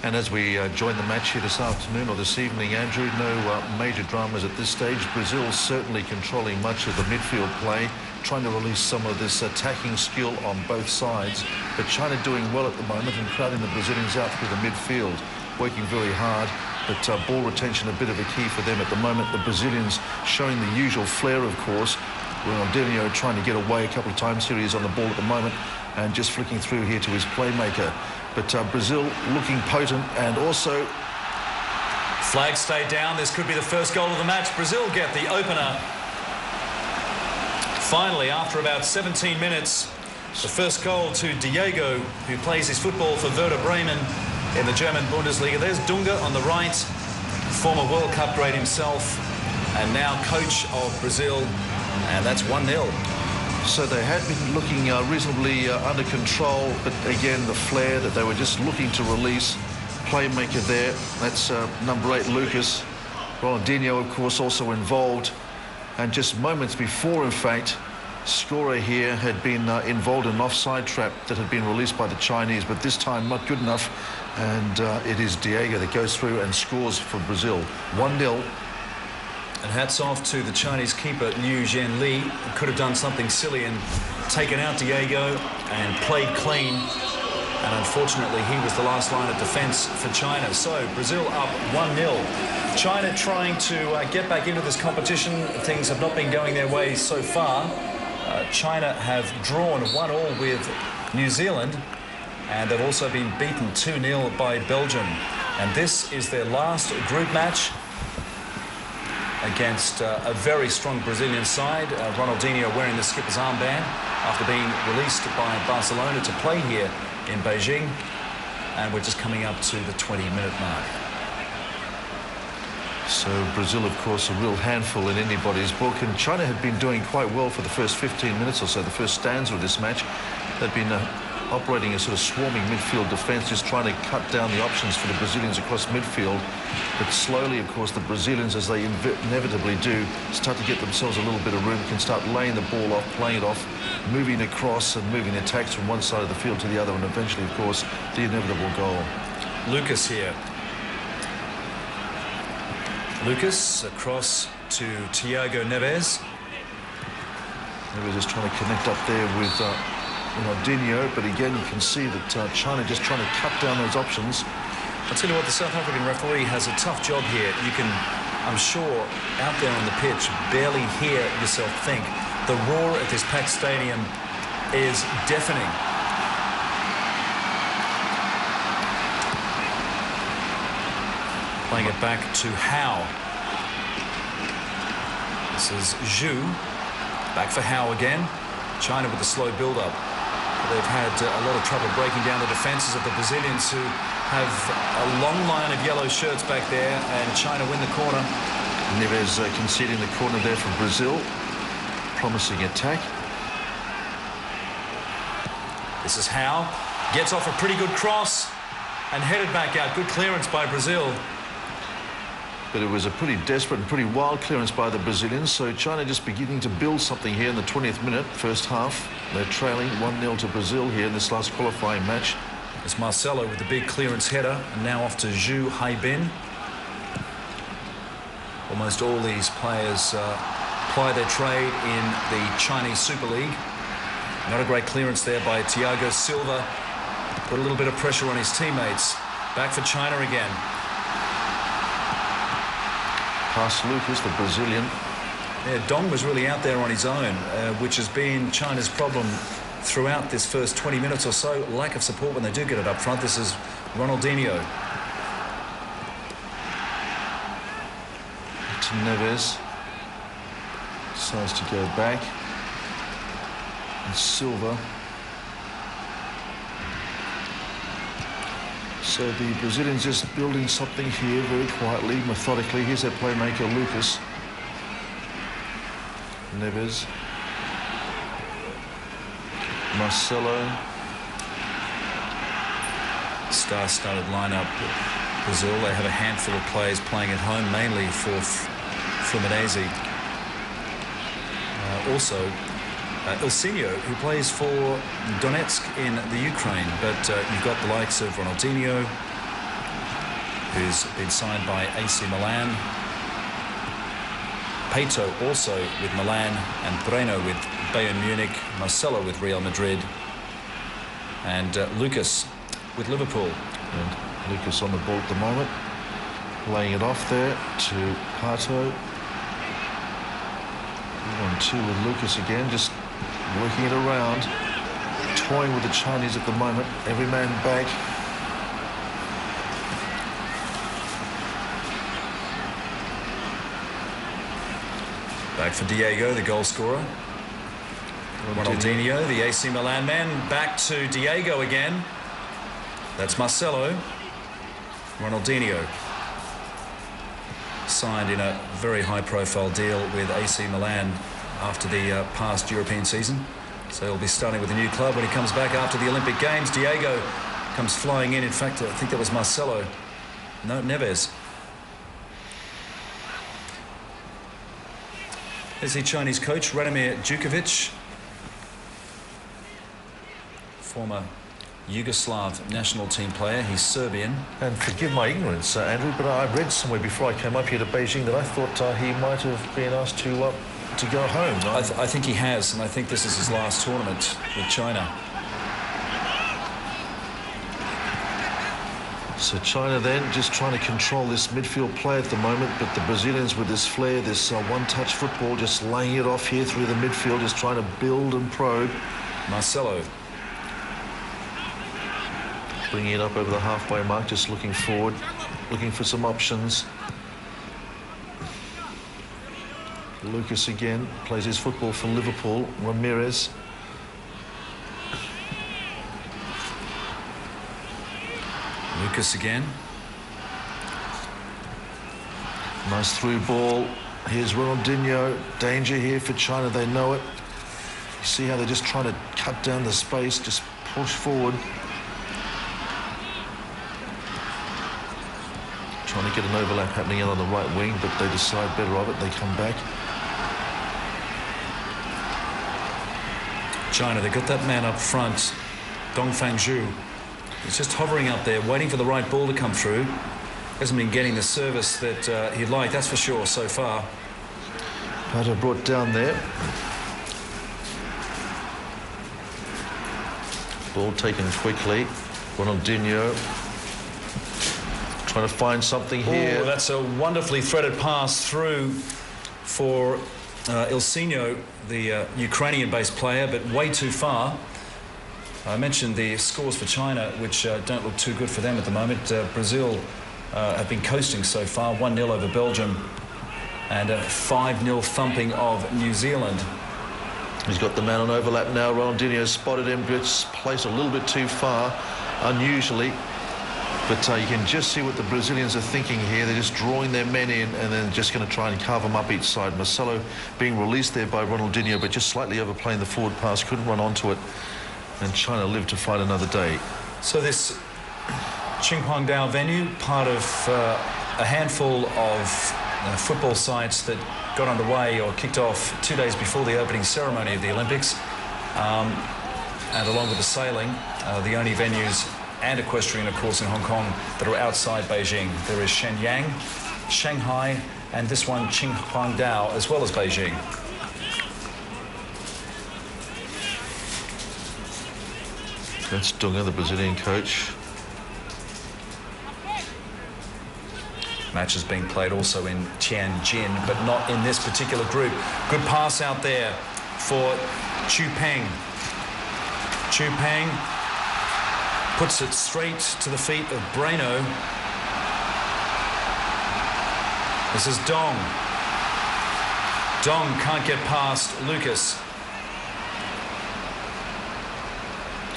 And as we join the match here this afternoon or this evening, Andrew, no major dramas at this stage. Brazil certainly controlling much of the midfield play, trying to release some of this attacking skill on both sides. But China doing well at the moment and crowding the Brazilians out through the midfield, working very hard. But ball retention a bit of a key for them at the moment. The Brazilians showing the usual flair, of course. Ronaldinho trying to get away a couple of times here. He's on the ball at the moment and just flicking through here to his playmaker. But Brazil looking potent, and also... Flag stayed down. This could be the first goal of the match. Brazil get the opener. Finally, after about 17 minutes, the first goal to Diego, who plays his football for Werder Bremen in the German Bundesliga. There's Dunga on the right, former World Cup great himself, and now coach of Brazil, and that's 1-0. So they had been looking reasonably under control, but again, the flair that they were just looking to release. Playmaker there, that's number 8, Lucas. Ronaldinho, of course, also involved. And just moments before, in fact, scorer here had been involved in an offside trap that had been released by the Chinese, but this time not good enough. And it is Diego that goes through and scores for Brazil. 1-0. And hats off to the Chinese keeper, Liu Jianli, who could have done something silly and taken out Diego and played clean. And unfortunately, he was the last line of defence for China. So Brazil up 1-0. China trying to get back into this competition. Things have not been going their way so far. China have drawn 1-1 with New Zealand, and they've also been beaten 2-0 by Belgium. And this is their last group match against a very strong Brazilian side. Ronaldinho wearing the skipper's armband after being released by Barcelona to play here in Beijing. And we're just coming up to the 20-minute mark. So Brazil, of course, a real handful in anybody's book. And China had been doing quite well for the first 15 minutes or so, the first stanza of this match. They'd been operating a sort of swarming midfield defence, just trying to cut down the options for the Brazilians across midfield. But slowly, of course, the Brazilians, as they inevitably do, start to get themselves a little bit of room, can start laying the ball off, playing it off, moving across and moving attacks from one side of the field to the other, and eventually, of course, the inevitable goal. Lucas here. Lucas across to Thiago Neves. Neves just trying to connect up there with Ronaldinho, but again, you can see that China just trying to cut down those options. I'll tell you what, the South African referee has a tough job here. You can, I'm sure, out there on the pitch, barely hear yourself think. The roar at this packed stadium is deafening. Playing it back to Howe. This is Zhu. Back for Howe again. China with the slow build-up. They've had a lot of trouble breaking down the defences of the Brazilians, who have a long line of yellow shirts back there, and China win the corner. Neves conceding the corner there for Brazil. Promising attack. This is Howe. Gets off a pretty good cross and headed back out. Good clearance by Brazil. But it was a pretty desperate and pretty wild clearance by the Brazilians. So China just beginning to build something here in the 20th minute, first half. They're trailing 1-0 to Brazil here in this last qualifying match. It's Marcelo with the big clearance header, and now off to Zhu Haibin. Almost all these players ply their trade in the Chinese Super League. Not a great clearance there by Thiago Silva. Put a little bit of pressure on his teammates. Back for China again. Past Lucas, the Brazilian. Yeah, Dong was really out there on his own, which has been China's problem throughout this first 20 minutes or so. Lack of support when they do get it up front. This is Ronaldinho. To Neves. Decides to go back. And Silva. So the Brazilians just building something here very quietly, methodically. Here's their playmaker, Lucas. Neves. Marcelo. Star-studded lineup. Brazil, they have a handful of players playing at home, mainly for Fluminense. Also, Ilsinho, who plays for Donetsk in the Ukraine. But you've got the likes of Ronaldinho, who's been signed by AC Milan. Pato also with Milan, and Breno with Bayern Munich, Marcelo with Real Madrid, and Lucas with Liverpool. And Lucas on the ball at the moment, laying it off there to Pato. 1-2 with Lucas again, just working it around, toying with the Chinese at the moment. Every man back. Back for Diego, the goal scorer. Ronaldinho, the AC Milan man, back to Diego again. That's Marcelo. Ronaldinho, signed in a very high-profile deal with AC Milan after the past European season. So he'll be starting with a new club when he comes back after the Olympic Games. Diego comes flying in. In fact, I think that was Marcelo. No, Neves. There's the Chinese coach, Radomir Djukovic, former Yugoslav national team player. He's Serbian. And forgive my ignorance, Andrew, but I read somewhere before I came up here to Beijing that I thought he might have been asked to go home. No? I think he has, and I think this is his last tournament with China. So China then just trying to control this midfield play at the moment, but the Brazilians with this flair, this one-touch football, just laying it off here through the midfield, just trying to build and probe. Marcelo. Bringing it up over the halfway mark, just looking forward, looking for some options. Lucas again plays his football for Liverpool. Ramirez. Lucas again. Nice through ball. Here's Ronaldinho. Danger here for China, they know it. You see how they're just trying to cut down the space, just push forward. Trying to get an overlap happening out on the right wing, but they decide better of it. They come back. China, they got that man up front, Dong Fangzhou. He's just hovering up there, waiting for the right ball to come through. Hasn't been getting the service that he'd like, that's for sure, so far. Pato brought down there. Ball taken quickly. Ronaldinho trying to find something here. Oh, that's a wonderfully threaded pass through for Ilsinho, the Ukrainian-based player, but way too far. I mentioned the scores for China, which don't look too good for them at the moment. Brazil have been coasting so far, 1-0 over Belgium and a 5-0 thumping of New Zealand. He's got the man on overlap now. Ronaldinho spotted him, just placed a little bit too far, unusually. But you can just see what the Brazilians are thinking here. They're just drawing their men in and then just going to try and carve them up each side. Marcelo being released there by Ronaldinho, but just slightly overplaying the forward pass, couldn't run onto it. And China lived to fight another day. So this Qinhuangdao venue, part of a handful of football sites that got underway or kicked off 2 days before the opening ceremony of the Olympics. And along with the sailing, the only venues and equestrian, of course, in Hong Kong that are outside Beijing. There is Shenyang, Shanghai, and this one, Qinhuangdao, as well as Beijing. That's Dunga, the Brazilian coach. Match is being played also in Tianjin, but not in this particular group. Good pass out there for Chu Peng. Chu Peng puts it straight to the feet of Breno. This is Dong. Dong can't get past Lucas.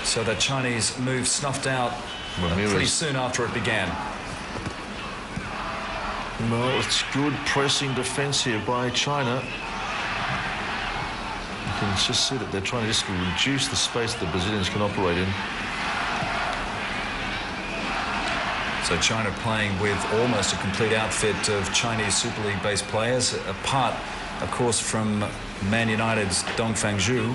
So that Chinese move snuffed out pretty soon after it began. No, it's good pressing defence here by China. You can just see that they're trying to just reduce the space that the Brazilians can operate in. So China playing with almost a complete outfit of Chinese Super League-based players, apart, of course, from Man United's Dong Fangzhou.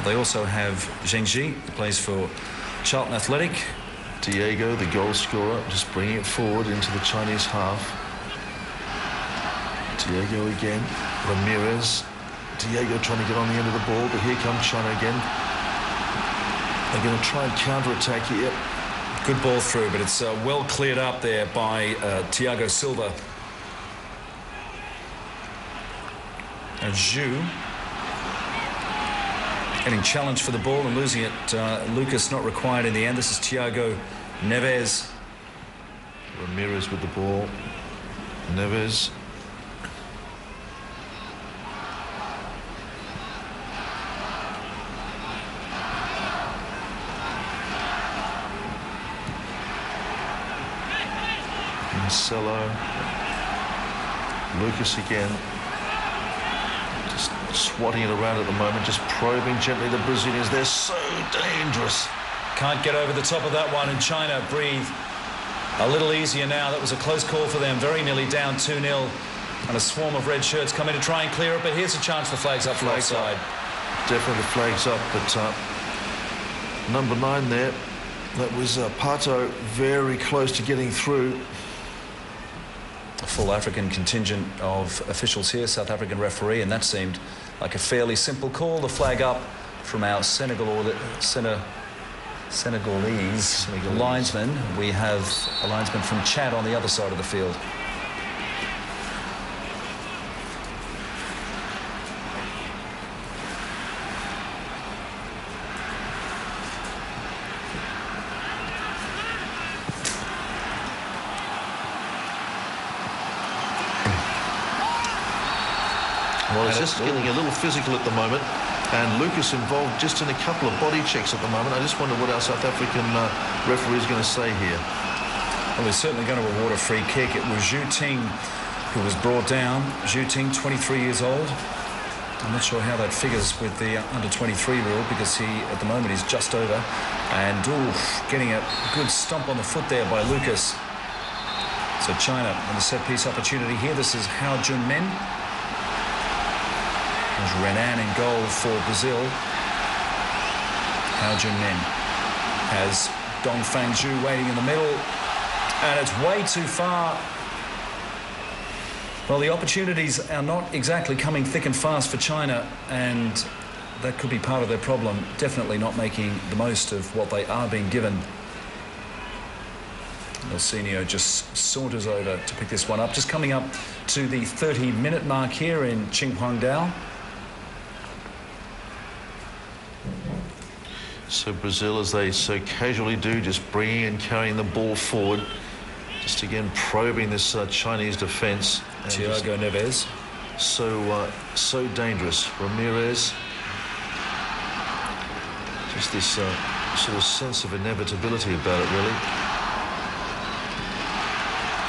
They also have Zheng Ji, who plays for Charlton Athletic, Diego, the goal scorer, just bringing it forward into the Chinese half. Diego again. Ramirez. Diego trying to get on the end of the ball, but here comes China again. They're going to try and counter-attack here. Good ball through, but it's well cleared up there by Thiago Silva. And Zhu getting challenged for the ball and losing it. Lucas not required in the end. This is Thiago Neves. Ramirez with the ball. Neves. Marcelo. Lucas again. Just swatting it around at the moment, just probing gently the Brazilians. They're so dangerous. Can't get over the top of that one, and China breathe a little easier now. That was a close call for them, very nearly down 2-0. And a swarm of red shirts come in to try and clear it, but here's a chance for flags up for offside. Definitely the flags up, but number 9 there, that was Pato, very close to getting through. A full African contingent of officials here, South African referee, and that seemed like a fairly simple call. The flag up from our Senegalese linesman. We have a linesman from Chad on the other side of the field. Well, it's just getting a little physical at the moment, and Lucas involved just in a couple of body checks at the moment. I just wonder what our South African referee is going to say here. Well, he's certainly going to award a free kick. It was Zhu Ting who was brought down. Zhu Ting, 23 years old. I'm not sure how that figures with the under-23 rule, because he, at the moment, is just over. And, getting a good stomp on the foot there by Lucas. So China in the set-piece opportunity here. This is Hao Junmin. There's Renan in goal for Brazil. Hao Junmin has Dong Fangzhou waiting in the middle, and it's way too far. Well, the opportunities are not exactly coming thick and fast for China, and that could be part of their problem. Definitely not making the most of what they are being given. Nelsinho just saunters over to pick this one up. Just coming up to the 30-minute mark here in Qinhuangdao. So Brazil, as they so casually do, just bringing and carrying the ball forward, just again probing this Chinese defence. Thiago Neves. So dangerous. Ramirez. Just this sort of sense of inevitability about it, really.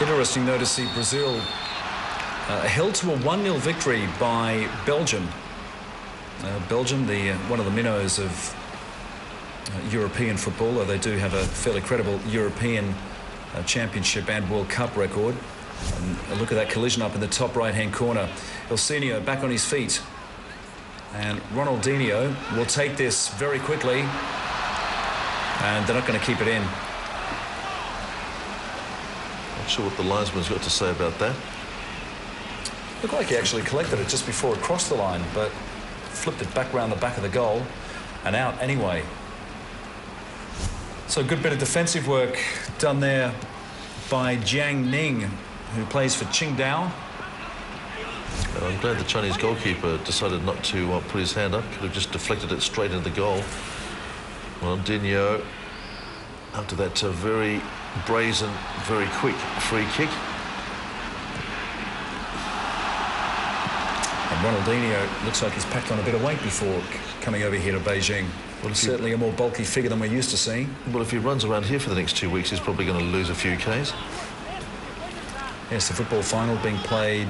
Interesting, though, to see Brazil held to a 1-0 victory by Belgium. Belgium, one of the minnows of European football, though they do have a fairly credible European Championship and World Cup record. And look at that collision up in the top right-hand corner. Nelsinho back on his feet. And Ronaldinho will take this very quickly. And they're not going to keep it in. Not sure what the linesman's got to say about that. Looked like he actually collected it just before it crossed the line, but flipped it back around the back of the goal and out anyway. So a good bit of defensive work done there by Jiang Ning, who plays for Qingdao. I'm glad the Chinese goalkeeper decided not to put his hand up. Could have just deflected it straight into the goal. Ronaldinho, after that very brazen, very quick free kick. And Ronaldinho looks like he's packed on a bit of weight before coming over here to Beijing. Well, certainly a more bulky figure than we're used to seeing. Well, if he runs around here for the next 2 weeks, he's probably going to lose a few Ks. Yes, the football final being played,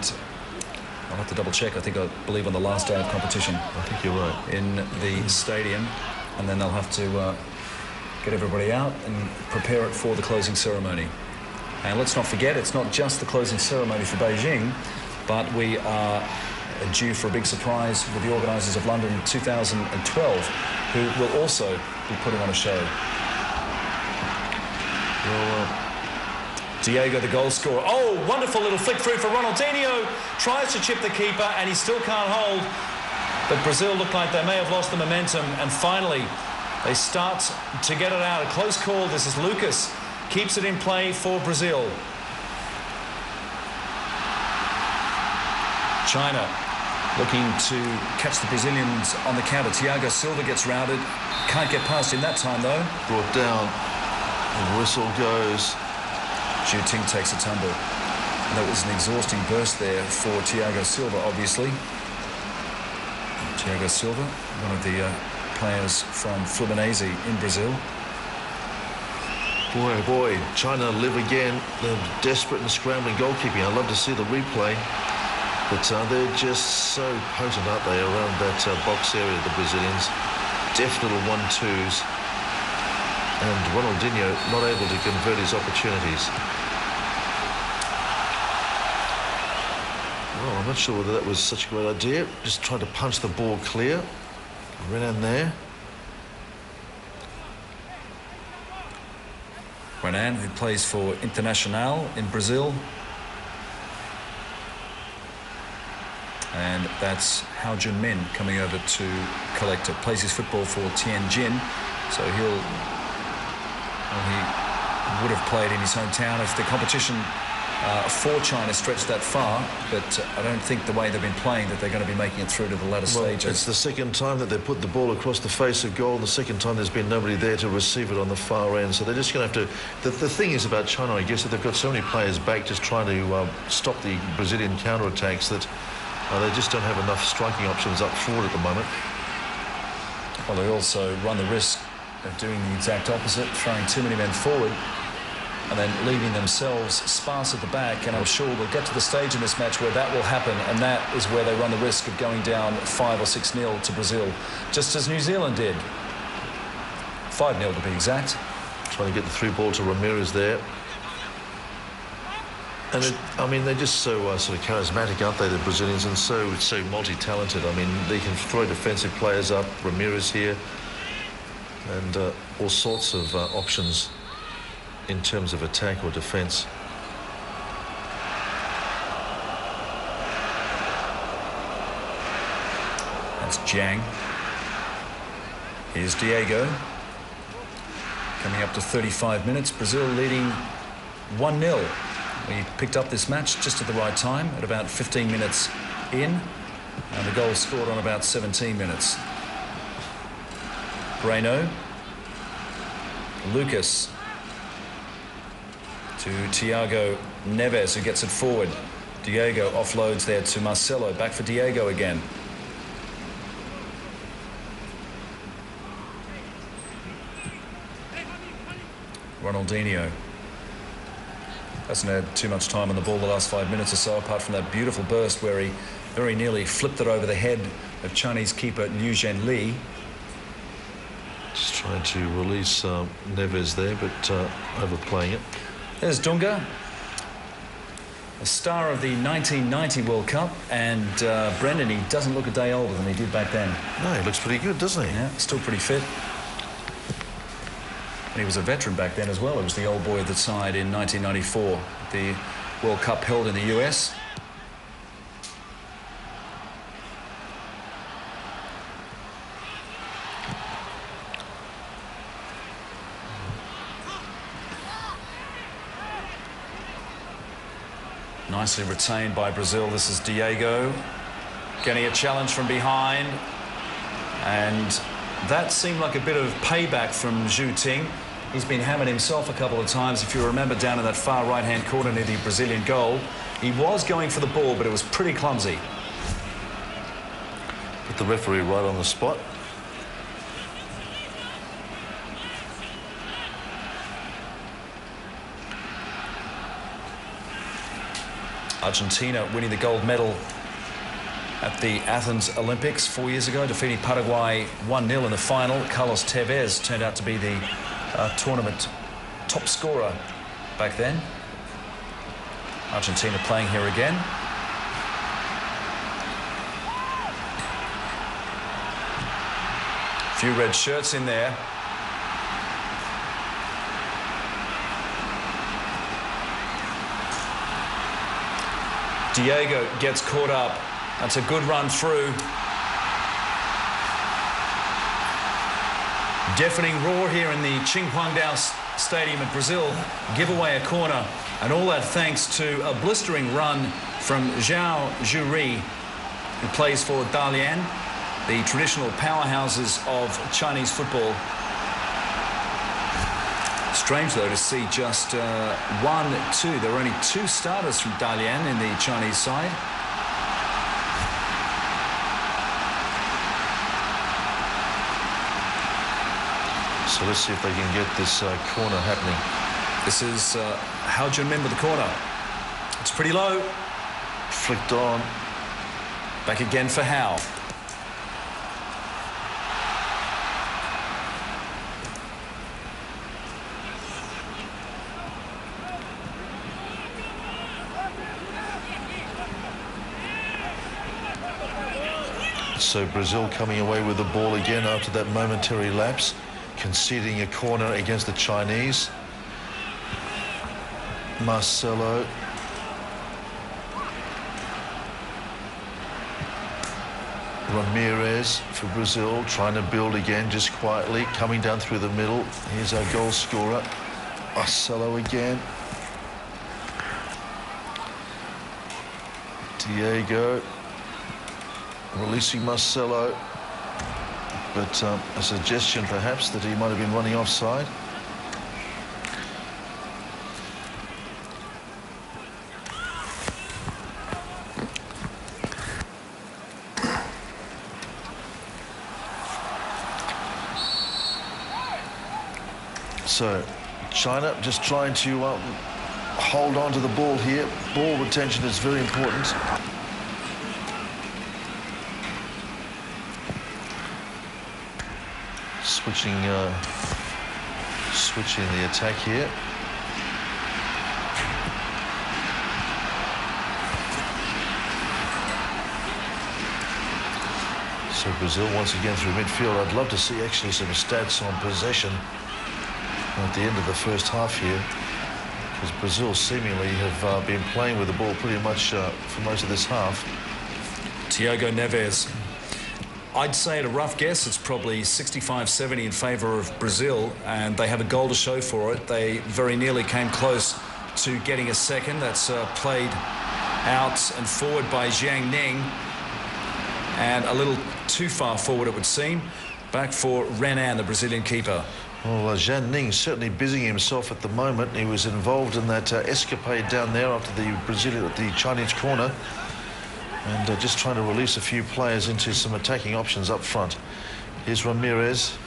I'll have to double check, I believe on the last day of competition. I think you're right. In the stadium, and then they'll have to get everybody out and prepare it for the closing ceremony. And let's not forget, it's not just the closing ceremony for Beijing, but we are due for a big surprise with the organisers of London 2012, who will also be putting on a show. Diego, the goal scorer. Oh, wonderful little flick through for Ronaldinho. Tries to chip the keeper, and he still can't hold. But Brazil look like they may have lost the momentum, and finally they start to get it out. A close call. This is Lucas. Keeps it in play for Brazil. China looking to catch the Brazilians on the counter. Thiago Silva gets routed. Can't get past him that time, though. Brought down. The whistle goes. Zhu Ting takes a tumble. And that was an exhausting burst there for Thiago Silva, obviously. Thiago Silva, one of the players from Fluminense in Brazil. Boy, oh boy, China live again. They're desperate and scrambling goalkeeping. I'd love to see the replay. But they're just so potent, aren't they, around that box area, the Brazilians. Deft little 1-2s. And Ronaldinho not able to convert his opportunities. Well, I'm not sure whether that was such a great idea. Just trying to punch the ball clear. Renan there. Renan, who plays for Internacional in Brazil. And that's Hao Junmin coming over to collect it. Plays his football for Tianjin. So he would have played in his hometown if the competition for China stretched that far. But I don't think the way they've been playing that they're going to be making it through to the latter stages. It's the second time that they put the ball across the face of goal. The second time there's been nobody there to receive it on the far end. So they're just going to have to... The thing is about China, I guess, that they've got so many players back just trying to stop the Brazilian counter-attacks that... they just don't have enough striking options up forward at the moment. Well, they also run the risk of doing the exact opposite, throwing too many men forward and then leaving themselves sparse at the back. And I'm sure we'll get to the stage in this match where that will happen, and that is where they run the risk of going down 5 or 6-0 to Brazil, just as New Zealand did. 5-0 to be exact. Trying to get the through ball to Ramirez there. And I mean, they're just so sort of charismatic, aren't they, the Brazilians, and so multi-talented. I mean, they can throw defensive players up, Ramirez here, and all sorts of options in terms of attack or defence. That's Jiang. Here's Diego. Coming up to 35 minutes, Brazil leading 1-0. We picked up this match just at the right time, at about 15 minutes in, and the goal scored on about 17 minutes. Breno. Lucas. To Thiago Neves, who gets it forward. Diego offloads there to Marcelo. Back for Diego again. Ronaldinho. Hasn't had too much time on the ball the last 5 minutes or so, apart from that beautiful burst where he very nearly flipped it over the head of Chinese keeper Liu Zhenli. Just trying to release Neves there, but overplaying it. There's Dunga, a star of the 1990 World Cup, and Brendan, he doesn't look a day older than he did back then. No, he looks pretty good, doesn't he? Yeah, still pretty fit. And he was a veteran back then as well. He was the old boy of the side in 1994, the World Cup held in the US. Nicely retained by Brazil. This is Diego getting a challenge from behind, and that seemed like a bit of payback from Zhu Ting. He's been hammered himself a couple of times. If you remember, down in that far right-hand corner near the Brazilian goal, he was going for the ball, but it was pretty clumsy. Put the referee right on the spot. Argentina winning the gold medal at the Athens Olympics 4 years ago, defeating Paraguay 1-0 in the final. Carlos Tevez turned out to be the tournament top scorer back then. Argentina playing here again. A few red shirts in there. Diego gets caught up. That's a good run through. Deafening roar here in the Qinhuangdao Stadium in Brazil. Give away a corner, and all that thanks to a blistering run from Zhao Zhuri, who plays for Dalian, the traditional powerhouses of Chinese football. Strange, though, to see just 1-2. There are only 2 starters from Dalian in the Chinese side. So let's see if they can get this corner happening. This is, how do you remember the corner? It's pretty low. Flicked on. Back again for Howe. So Brazil coming away with the ball again after that momentary lapse, conceding a corner against the Chinese. Marcelo. Ramirez for Brazil, trying to build again just quietly, coming down through the middle. Here's our goal scorer, Marcelo again. Diego releasing Marcelo, but a suggestion perhaps that he might have been running offside. So China just trying to hold on to the ball here. Ball retention is very important. Switching the attack here. So Brazil once again through midfield. I'd love to see actually some stats on possession at the end of the first half here, because Brazil seemingly have been playing with the ball pretty much for most of this half. Thiago Neves. I'd say at a rough guess it's probably 65-70 in favour of Brazil, and they have a goal to show for it. They very nearly came close to getting a second. That's played out and forward by Jiang Ning, and a little too far forward it would seem. Back for Renan, the Brazilian keeper. Well, Jiang Ning certainly busying himself at the moment. He was involved in that escapade down there after the Chinese corner, and just trying to release a few players into some attacking options up front. Here's Ramirez.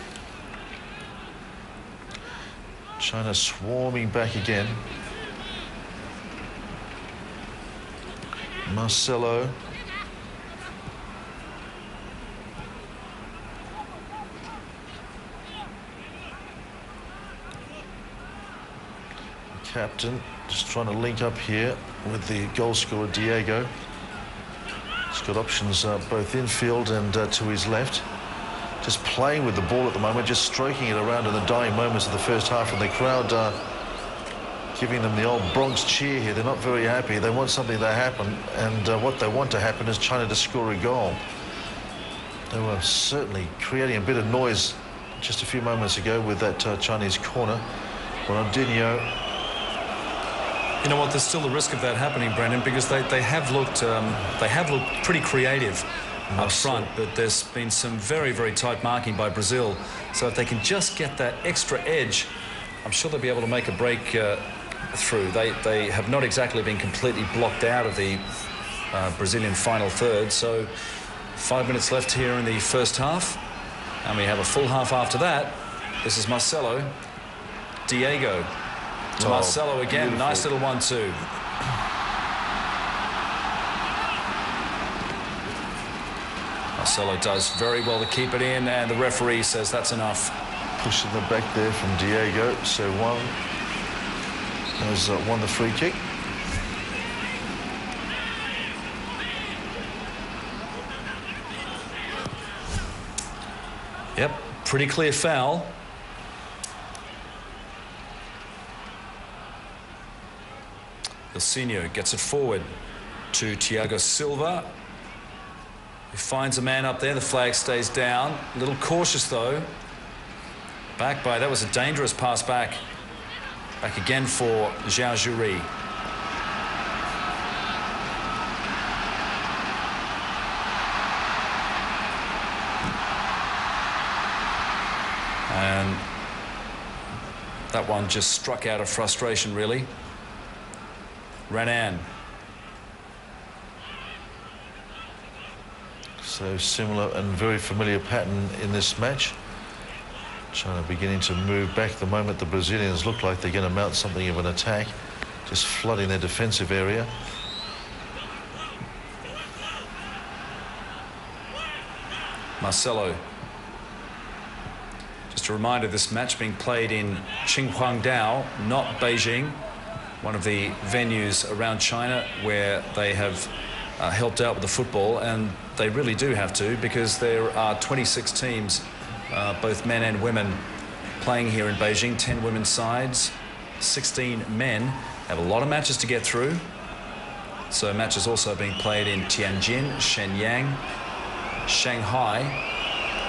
China swarming back again. Marcelo. Captain just trying to link up here with the goal scorer Diego. He's got options both infield and to his left. Just playing with the ball at the moment, just stroking it around in the dying moments of the first half, and the crowd giving them the old Bronx cheer here. They're not very happy. They want something to happen, and what they want to happen is China to score a goal. They were certainly creating a bit of noise just a few moments ago with that Chinese corner. Ronaldinho. You know what? There's still the risk of that happening, Brendan, because they have looked pretty creative up front, but there's been some very, very tight marking by Brazil. So if they can just get that extra edge, I'm sure they'll be able to make a break through. They have not exactly been completely blocked out of the Brazilian final third. So 5 minutes left here in the first half, and we have a full half after that. This is Marcelo. Diego. To Marcelo again. Beautiful. Nice little 1-2. Marcelo does very well to keep it in, and the referee says that's enough. Pushing the back there from Diego. So one has won the free kick. Yep, pretty clear foul. Ilsinho gets it forward. to Thiago Silva. He finds a man up there. The flag stays down. A little cautious, though. Back by, that was a dangerous pass back. Back again for Zhao Zhuri. And that one just struck out of frustration, really. Renan. So similar and very familiar pattern in this match. China beginning to move back the moment the Brazilians look like they're going to mount something of an attack, just flooding their defensive area. Marcelo. Just a reminder, this match being played in Qinhuangdao, not Beijing, one of the venues around China where they have helped out with the football, and they really do have to, because there are 26 teams, both men and women, playing here in Beijing. 10 women's sides, 16 men. Have a lot of matches to get through. So matches also being played in Tianjin, Shenyang, Shanghai,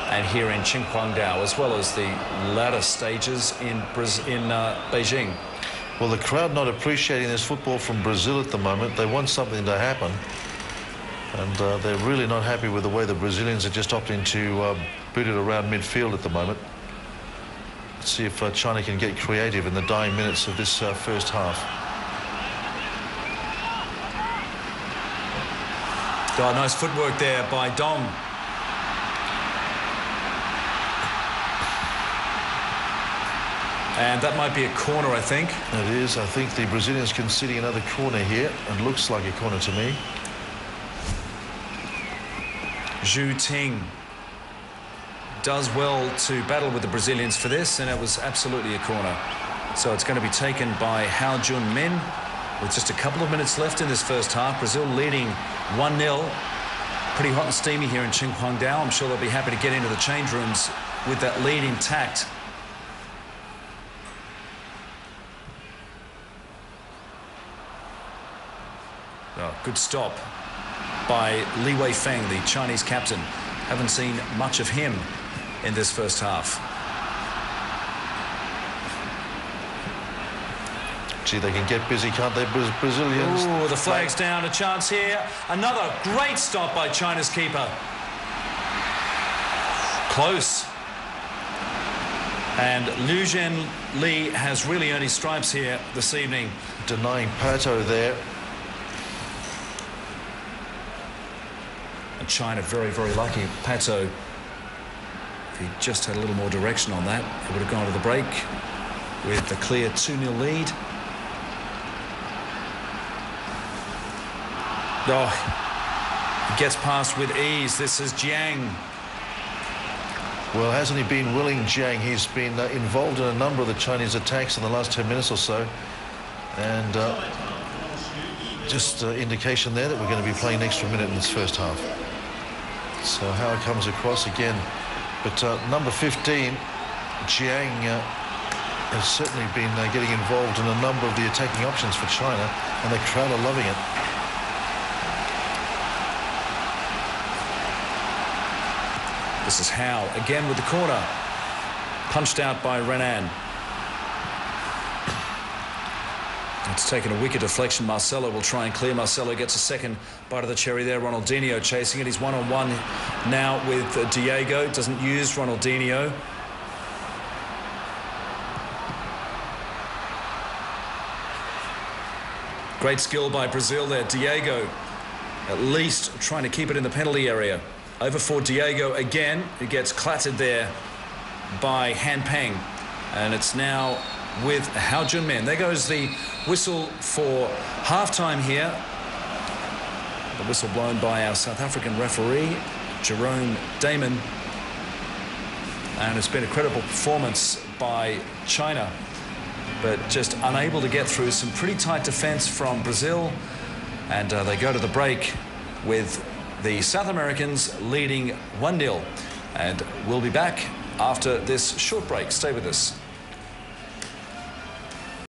and here in Qinhuangdao, as well as the latter stages in Beijing. Well, the crowd not appreciating this football from Brazil at the moment. They want something to happen, and they're really not happy with the way the Brazilians are just opting to boot it around midfield at the moment. Let's see if China can get creative in the dying minutes of this first half. Oh, nice footwork there by Dong. And that might be a corner, I think. It is. I think the Brazilians conceding another corner here. It looks like a corner to me. Zhu Ting does well to battle with the Brazilians for this, and it was absolutely a corner. So it's going to be taken by Hao Jun-min with just a couple of minutes left in this first half. Brazil leading 1-0. Pretty hot and steamy here in Qinhuangdao. I'm sure they'll be happy to get into the change rooms with that lead intact. Oh, good stop by Li Weifeng, the Chinese captain. Haven't seen much of him in this first half. Gee, they can get busy, can't they, Brazilians? Ooh, the flag's down. A chance here. Another great stop by China's keeper. Close. And Liu Zhenli has really earned his stripes here this evening. Denying Pato there. And China very, very lucky. Pato, if he just had a little more direction on that, he would have gone to the break with the clear 2-0 lead. Oh, he gets past with ease. This is Jiang. Well, hasn't he been willing, Jiang? He's been involved in a number of the Chinese attacks in the last 10 minutes or so. And just indication there that we're going to be playing an extra minute in this first half. So how it comes across again. But number 15, Jiang, has certainly been getting involved in a number of the attacking options for China, and the crowd are loving it. This is Hao again with the corner. Punched out by Renan. It's taken a wicked deflection. Marcelo will try and clear. Marcelo gets a second bite of the cherry there. Ronaldinho chasing it. He's one-on-one now with Diego. Doesn't use Ronaldinho. Great skill by Brazil there. Diego at least trying to keep it in the penalty area. Over for Diego again, who gets clattered there by Han Peng. And it's now with Hao Jun-min. There goes the whistle for halftime here. The whistle blown by our South African referee, Jerome Damon. And it's been a credible performance by China, but just unable to get through some pretty tight defense from Brazil. And they go to the break with the South Americans leading 1-0. And we'll be back after this short break. Stay with us.